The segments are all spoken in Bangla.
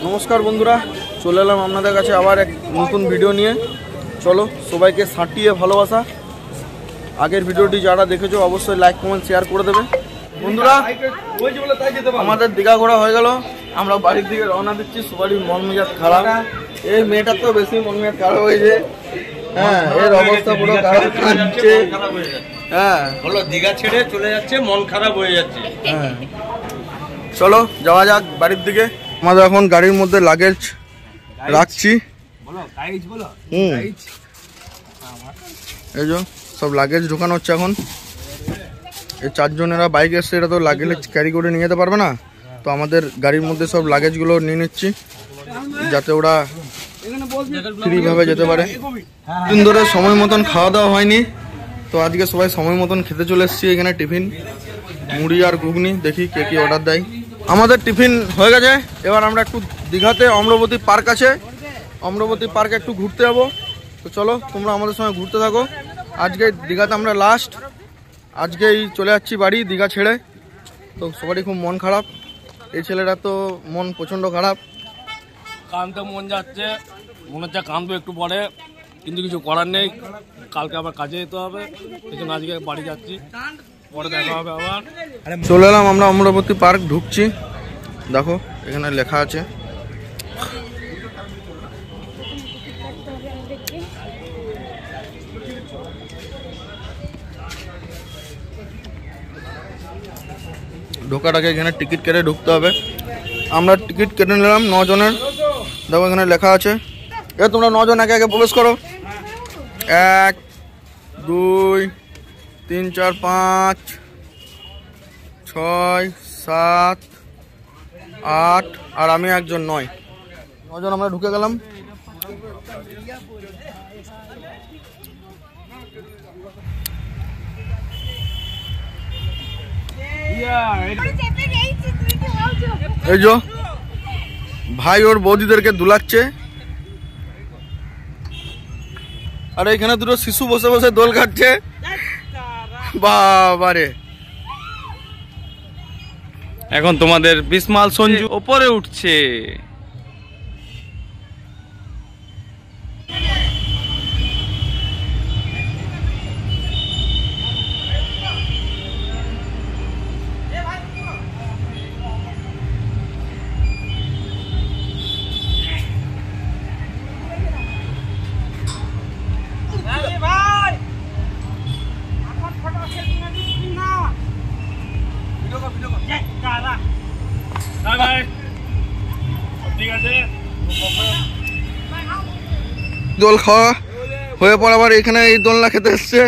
নমস্কার বন্ধুরা, চলে এলাম আপনাদের কাছে আবার এক নতুন ভিডিও নিয়ে। চলো সবাইকে সাঁটিয়ে ভালোবাসা। আগের ভিডিওটি যারা দেখেছো অবশ্যই লাইক কমেন্ট শেয়ার করে দেবে। বন্ধুরা আমাদের দীঘা ঘোরা হয়ে গেল, আমরা বাড়ির দিকে রওনা দিচ্ছি। সবারই মন মেজাজ খারাপ, এই মেয়েটার তো বেশি মন মেজাজ খারাপ হয়েছে। হ্যাঁ, এর অবস্থা পুরো খারাপ হচ্ছে। হ্যাঁ, বলো দীঘা ছেড়ে চলে যাচ্ছে, মন খারাপ হয়ে যাচ্ছে। হ্যাঁ, চলো যাওয়া যাক বাড়ির দিকে। আমাদের এখন গাড়ির মধ্যে লাগেজ রাখছি। এই যে সব লাগেজ ঢোকানো হচ্ছে এখন। এই চারজনেরা বাইক এসছে, এটা তো লাগেজ ক্যারি করে নিয়ে যেতে পারবে না, তো আমাদের গাড়ির মধ্যে সব লাগেজগুলো নিয়ে নিচ্ছি যাতে ওরা ফ্রিভাবে যেতে পারে। দিন ধরে সময় মতন খাওয়া দাওয়া হয়নি, তো আজকে সবাই সময় মতন খেতে চলে এসেছি। এখানে টিফিন মুড়ি আর ঘুগনি, দেখি কে কি অর্ডার দেয়। আমাদের টিফিন হয়ে গেছে, এবার আমরা একটু দীঘাতে অমরাবতী পার্ক আছে, অমরাবতী পার্কে একটু ঘুরতে যাবো। তো চলো তোমরা আমাদের সঙ্গে ঘুরতে থাকো। আজকে দীঘাতে আমরা লাস্ট, আজকেই চলে যাচ্ছি বাড়ি দীঘা ছেড়ে। তো সবারই খুব মন খারাপ, এই ছেলেটা তো মন প্রচণ্ড খারাপ। কাঁদতে মন যাচ্ছে, মনে হচ্ছে কাঁদবো একটু পরে, কিন্তু কিছু করার নেই। কালকে আবার কাজে যেতে হবে, এই জন্য আজকে বাড়ি যাচ্ছি, পরে দেখা হবে আবার। চলে এলাম আমরা অমরাবতী পার্ক, ঢুকছি। দেখো এখানে লেখা আছে ঢোকার আগে এখানে টিকিট কেটে ঢুকতে হবে। আমরা টিকিট কেটে নিলাম 9 জনের। দেখো এখানে লেখা আছে, এ তোমরা 9 জন একে একে প্রবেশ করো। 1 2 3 4 5 6 7 8 আর আমি একজন, 9 জন আমরা ঢুকে গেলাম। এই যে ভাই ওর বৌদিদেরকে দুলাচ্ছে, আর এখানে দুটো শিশু বসে বসে দোল খাচ্ছে। বাবারে, এখন তোমাদের বিসমাল সঞ্জু ওপরে উঠছে। দোল খাওয়া হয়ে পর আবার এখানে এই দোলনা খেতে এসছে।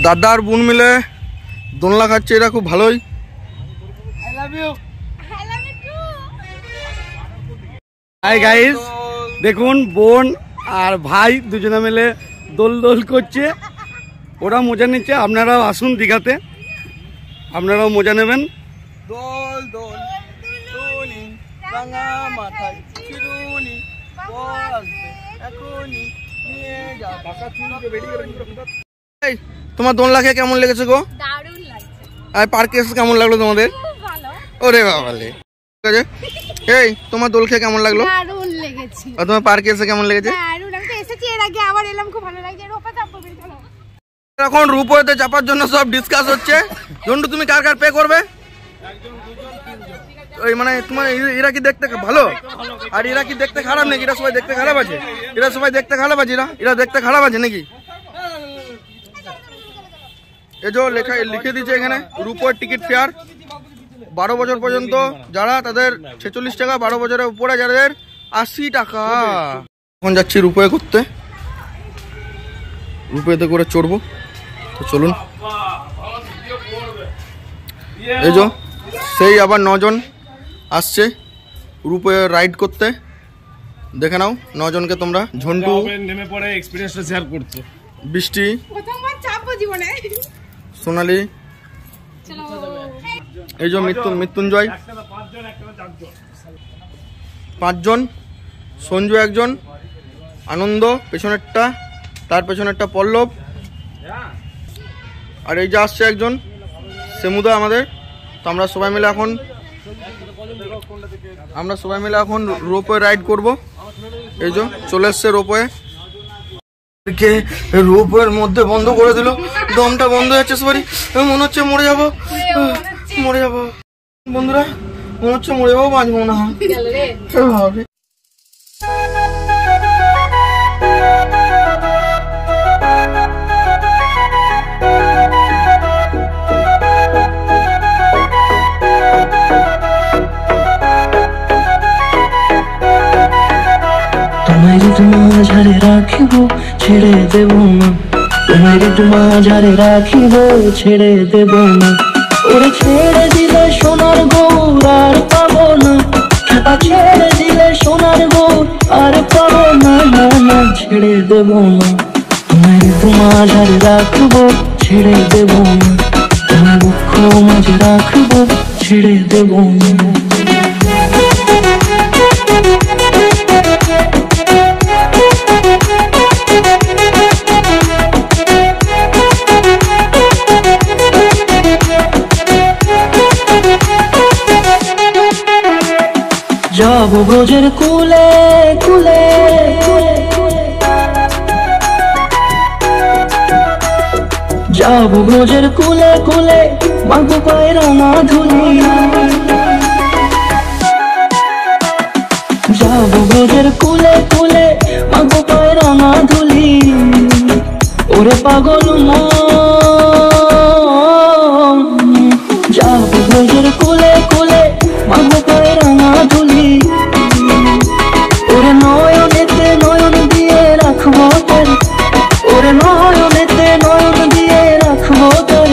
দাদা আর বোন মিলে দোলনা খাচ্ছে, এটা খুব ভালোই। হাই গাইস, দেখুন বোন আর ভাই দুজনে মিলে দোল দোল করছে, ওরা মজা নিচ্ছে। আপনারাও আসুন দীঘাতে, আপনারাও মজা নেবেন। দোল দোল দোলি রাঙা মাথায় চিরুনি বলতে এখনি নিয়ে যা বাঁকা চুলকে বেরিয়ে গেল। এই তোমার দোলনা খেয়ে কেমন লেগেছে গো? দারুণ লাগছে। আর পার্কে এসে কেমন লাগলো তোমাদের? খুব ভালো। ওরে বাবালে, ঠিক আছে। এই তোমার দোল খেয়ে কেমন লাগলো? দারুণ লেগেছে। আর তোমার পার্কে এসে কেমন লেগেছে? দারুণ, আমি তো এসেছি এর আগে, আবার এলাম, খুব ভালো লাগছে। রোপা চাপবো বেশ ভালো। এখন রূপওয়েতে চাপার জন্য সব ডিসকাস হচ্ছে। জন্টু তুমি কার কার পে করবে? ওই মানে তোমার এরা কি দেখতে ভালো আর এরা কি দেখতে খারাপ নাকি? এরা সবাই দেখতে খারাপ আছে, এরা সবাই দেখতে খারাপ আছে, এরা দেখতে খারাপ আছে নাকি? এই যে লেখা লিখে দিচ্ছে এখানে, রূপওয়ের টিকিট ফেয়ার 12 বছর পর্যন্ত যারা, তাদের 46 টাকা, 12 বছরের উপরে যাদের 80 টাকা। এখন যাচ্ছি রূপওয়ে করতে, রূপওয়েতে করে চড়বো। তো চলুন। এই যে সেই আবার 9 জন আসছে রূপওয়ে রাইড করতে, দেখে নাও 9 জনকে তোমরা। ঝন্টু নেমে পড়ে এক্সপেরিয়েন্সটা শেয়ার করছে, বৃষ্টি, প্রথমবার চাপবো জীবনে। সোনালি, এই যে মৃত্যুঞ্জয়, 5 জন, সঞ্জু 1 জন, আনন্দ পেছনেরটা, তার পেছনেরটা পল্লব, আর এই যে আসছে একজন সেমুদা আমাদের। তো আমরা সবাই মিলে এখন আমরা সবাই মিলে এখন রোপওয়ে রাইড করব। এই যে চলে এসছে রোপওয়ে, রোপওয়ের মধ্যে বন্ধ করে দিল, দমটা বন্ধ হয়ে যাচ্ছে সবারই, মনে হচ্ছে মরে যাবো বন্ধুরা, মনে হচ্ছে মরে যাবো, বাঁচবো না। তোমায় মাঝারে রাখিব ছেড়ে দেব না, তোমায় মাঝারে রাখিব ছেড়ে দেব না, ওরে ছেড়ে দিলে সোনার গৌর আর পাবো না, ছেড়ে দিলে সোনার গৌর আর পাবো না, না না ছেড়ে দেব না, তোমায় মাঝারে রাখব ছেড়ে দেব না, তোমায় দুঃখ মাঝে রাখব ছেড়ে দেব না। যাব ব্রজের কুলে কুলে, যাব ব্রজের কুলে কুলে, মাগো পায়ের না ধুলি, যাব ব্রজের কুলে কুলে, মাগো পায়ের না ধুলি, ওরে পাগল মন, যাব ব্রজের কুলে কুলে, মাগো পায়ের না ধুলি, ওরে নয়নেতে নয়ন দিয়ে রাখবো তোর, ওরে নয়নেতে নয়ন দিয়ে রাখবো তোর,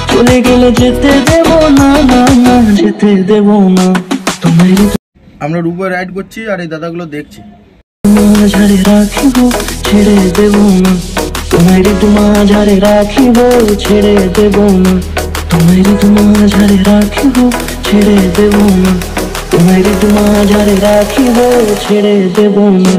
চলে গেলে যেতে দেব না, না না যেতে দেব না, তোমায় আমরা রোপওয়ে রাইড করছি আর এই দাদাগুলো দেখছি। মাঝারে রাখিব ছেড়ে দেব না, তোমায় মাঝারে রাখিব ছেড়ে দেব না, তোমায় মাঝারে রাখিব ছেড়ে দেব না, তোমায় মাঝারে রাখিব ছেড়ে দেব না।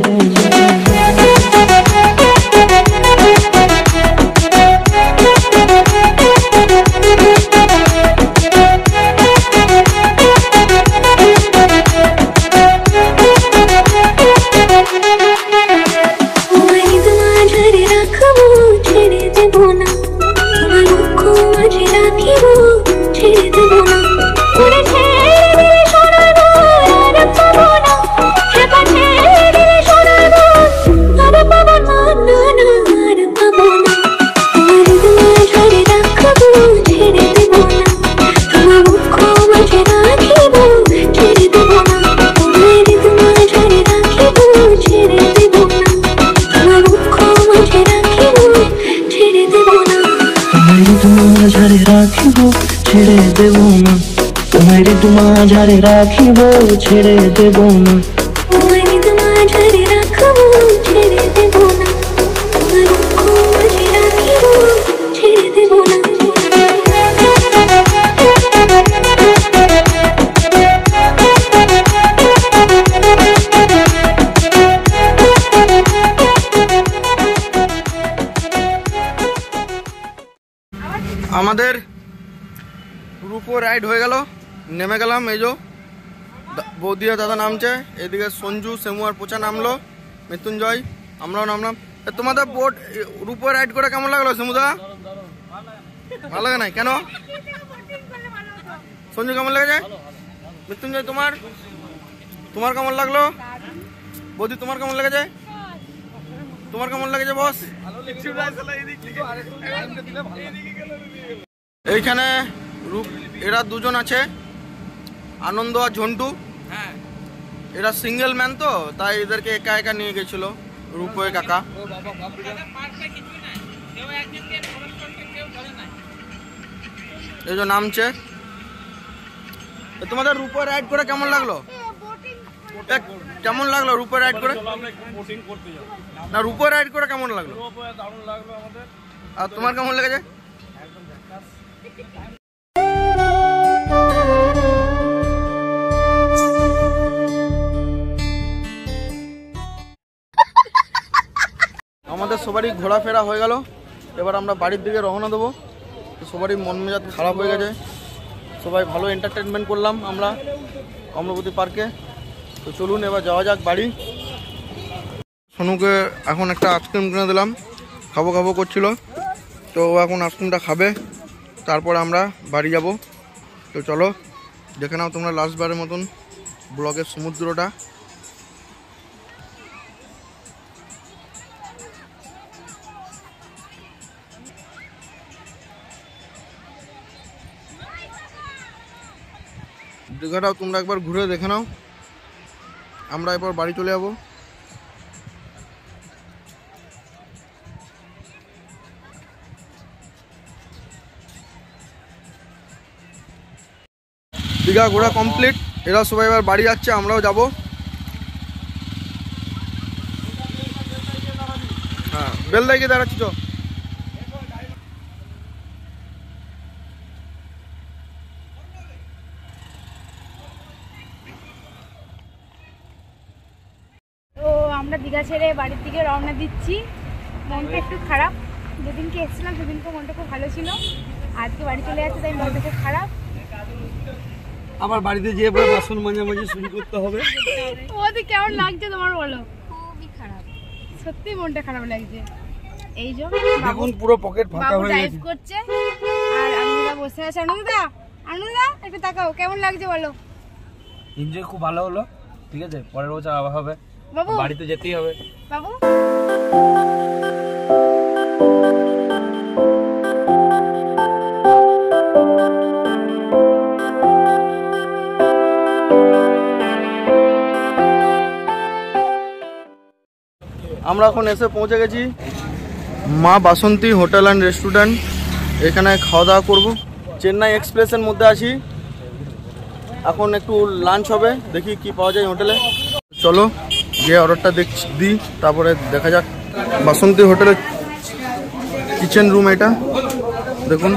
ছেড়ে দেব না, তোমায় মাঝারে রাখিব ছেড়ে দেব না, তোমায় মাঝারে রাখব ছেড়ে দেব না, তোমায় মাঝে রাখিব ছেড়ে দেব না। আমাদের রোপওয়ে রাইড হয়ে গেল, নেমে গেলাম। এই যে বৌদি আর দাদা নামছে, এদিকে সঞ্জু সেমু আর পোচা নামলো, মৃত্যুঞ্জয় আমরাও নামলাম। তোমাদের বোট রোপওয়ে রাইড করে কেমন লাগলো সেমুদা? ভালো লাগে নাই কেন? সঞ্জু কেমন লেগেছে? মৃত্যুঞ্জয় তোমার কেমন লাগলো? বৌদি তোমার কেমন লেগেছে? তোমার কেমন লেগেছে বস? এইখানে এরা দুজন আছে, আনন্দ আর ঝন্টু। এরা সিঙ্গেল ম্যান তো, তাই এদেরকে একা একা নিয়ে গেছিল রূপওয়ে কাকা। এই যে নামছে। তোমাদের রূপওয়ে রাইড করে কেমন লাগলো? কেমন লাগলো রূপওয়ে রাইড করে? না রূপওয়ে রাইড করে কেমন লাগলো? আর তোমার কেমন লেগেছে? আমাদের সবারই ঘোরাফেরা হয়ে গেল, এবার আমরা বাড়ির দিকে রওনা দেবো। সবারই মন মেজাজ খারাপ হয়ে গেছে, সবাই ভালো এন্টারটেনমেন্ট করলাম আমরা অমরাবতী পার্কে। তো চলুন এবার যাওয়া যাক বাড়ি। সোনুকে এখন একটা আইসক্রিম কিনে দিলাম, খাবো খাবো করছিল, তো ও এখন আইসক্রিমটা খাবে, তারপর আমরা বাড়ি যাব। তো চলো দেখে নাও তোমরা লাস্টবারের মতন ব্লগের সমুদ্রটা। দীঘাটাও তোমরা একবার ঘুরে দেখে নাও। আমরা এরপর বাড়ি চলে যাবো। দীঘা ঘোরা কমপ্লিট, এরা সবাই এবার বাড়ি যাচ্ছে, আমরাও যাব। হ্যাঁ, বেল দাইকে দাঁড়াচ্ছি তো। তো আমরা দীঘা ছেড়ে বাড়ির দিকে রওনা দিচ্ছি। মনটা একটু খারাপ, যেদিনকে এসেছিলাম সেদিনকে মনটা খুব ভালো ছিল, আজকে বাড়ি চলে যাচ্ছে তাই মনটা খুব খারাপ। আবার বাড়িতে যেয়ে পরে বাসন মাঝে শুরু করতে হবে। ওদের কেমন লাগছে তোমার বলো? খুবই খারাপ, সত্যি মনটা খারাপ লাগছে। এই যে দেখুন পুরো পকেট ফাঁকা বাবু হয়ে ড্রাইভ গেছে। করছে আর আনন্দা বসে আছে। আনন্দা একটু তাকাও, কেমন লাগছে বলো? এনজয় খুব ভালো হলো, ঠিক আছে, পরের বছর আবার হবে, বাবু বাড়িতে যেতেই হবে। বাবু আমরা এখন এসে পৌঁছে গেছি মা বাসন্তী হোটেল অ্যান্ড রেস্টুরেন্ট। এখানে খাওয়া দাওয়া করবো। চেন্নাই এক্সপ্রেসের মধ্যে আছি, এখন একটু লাঞ্চ হবে, দেখি কি পাওয়া যায় হোটেলে। চলো যে অর্ডারটা দিই, তারপরে দেখা যাক। বাসন্তী হোটেলের কিচেন রুম এটা দেখুন,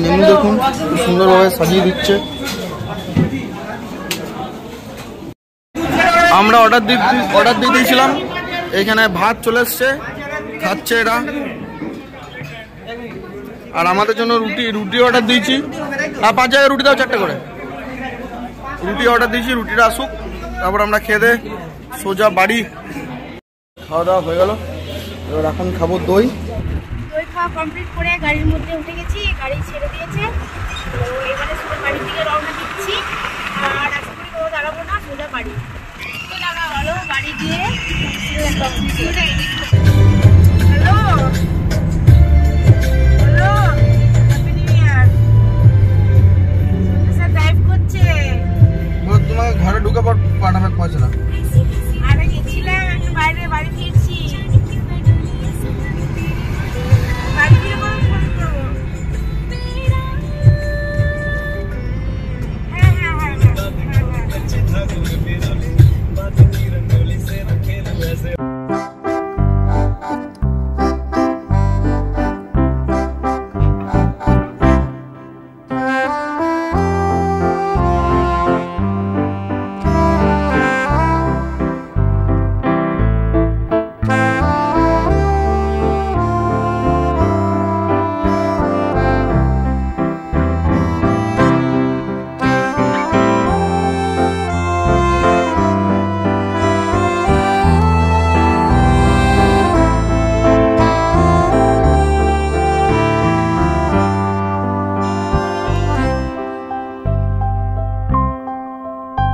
মেনু দেখুন, খুব সুন্দরভাবে সাজিয়ে দিচ্ছে। আমরা অর্ডার দিয়ে দিয়েছিলাম, এখানে ভাত চলে এসছে, খাচ্ছে এরা। আর আমাদের জন্য রুটি অর্ডার দিয়েছি। আর 5 জায়গায় রুটি দাও, 4টে করে রুটি অর্ডার দিয়েছি। রুটিটা আসুক, তারপর আমরা খেয়ে দে সোজা বাড়ি। খাওয়া দাওয়া হয়ে গেল, এবার এখন খাবো দই। দই খাওয়া কমপ্লিট করে গাড়ির মধ্যে উঠে গেছি, গাড়ি ছেড়ে দিয়েছে। তো এবারে সোজা বাড়ির দিকে রওনা দিচ্ছি, আর আশা করি কোথাও দাঁড়াবো না, সোজা বাড়ি। চলো বাড়ি গিয়ে hello happy new year. Sir drive করছে। তোমাকে ঘরে ঢুকে পাঠাবে পয়সা না। আরে গেছিলাম একটু বাইরে, বাড়ি ফিরছি। বাড়ি ফিরে ফোন করবো।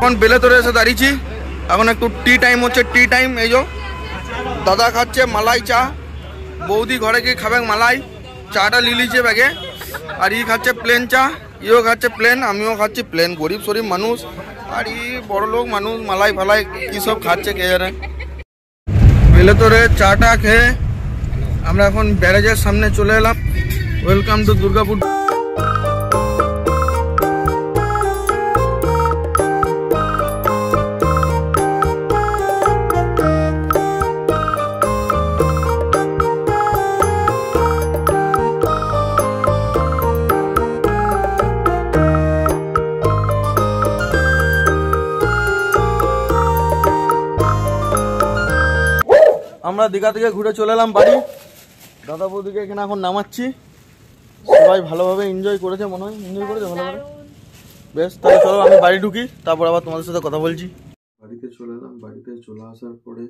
এখন বেলে তোরে এসে দাঁড়িয়েছি, এখন একটু টি টাইম হচ্ছে। টি টাইম এই যে দাদা খাচ্ছে মালাই চা, বৌদি ঘরে গিয়ে খাবে মালাই চাটা লিলিছে ব্যাগে, আর ই খাচ্ছে প্লেন চা, ইও খাচ্ছে প্লেন, আমিও খাচ্ছি প্লেন। গরিব শরীফ মানুষ, আর ই বড় লোক মানুষ, মালাই ফালাই কী সব খাচ্ছে কে জানে। বেলে তোরে চাটা খেয়ে আমরা এখন ব্যারেজের সামনে চলে এলাম। Welcome to Durgapur. আমরা দীঘা থেকে ঘুরে চলে এলাম বাড়ি। দাদা বৌদিকে এখানে এখন নামাচ্ছি। সবাই ভালোভাবে এনজয় করেছে মনে হয়, এনজয় করেছে ভালোভাবে। বেশ, তাহলে চলো আমি বাড়ি ঢুকি, তারপর আবার তোমাদের সাথে কথা বলছি। বাড়িতে চলে এলাম। বাড়িতে চলে আসার পরে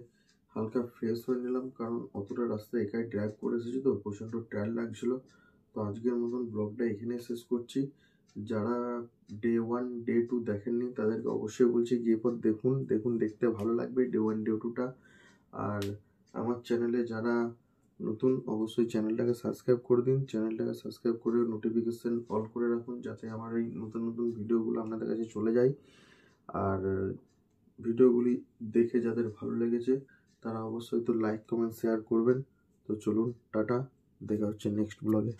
হালকা ফ্রেশ হয়ে নিলাম, কারণ অতটা রাস্তা একাই ড্রাইভ করে এসেছি তো প্রচণ্ড টায়ার্ড লাগছিল। তো আজকের মতন ব্লগটা এখানে শেষ করছি। যারা ডে 1 ডে 2 দেখেননি তাদেরকে অবশ্যই বলছি গিয়ে পর দেখুন, দেখতে ভালো লাগবে ডে 1 ডে 2টা। আর আমার চ্যানেলে যারা নতুন অবশ্যই চ্যানেলটাকে সাবস্ক্রাইব করে দিন, চ্যানেলটাকে সাবস্ক্রাইব করে নোটিফিকেশন অল করে রাখুন, যাতে আমার এই নতুন নতুন ভিডিওগুলো আপনাদের কাছে চলে যায়। আর ভিডিওগুলি দেখে যাদের ভালো লেগেছে তারা অবশ্যই তো লাইক কমেন্ট শেয়ার করবেন। তো চলুন, টাটা, দেখা হচ্ছে নেক্সট ব্লগে।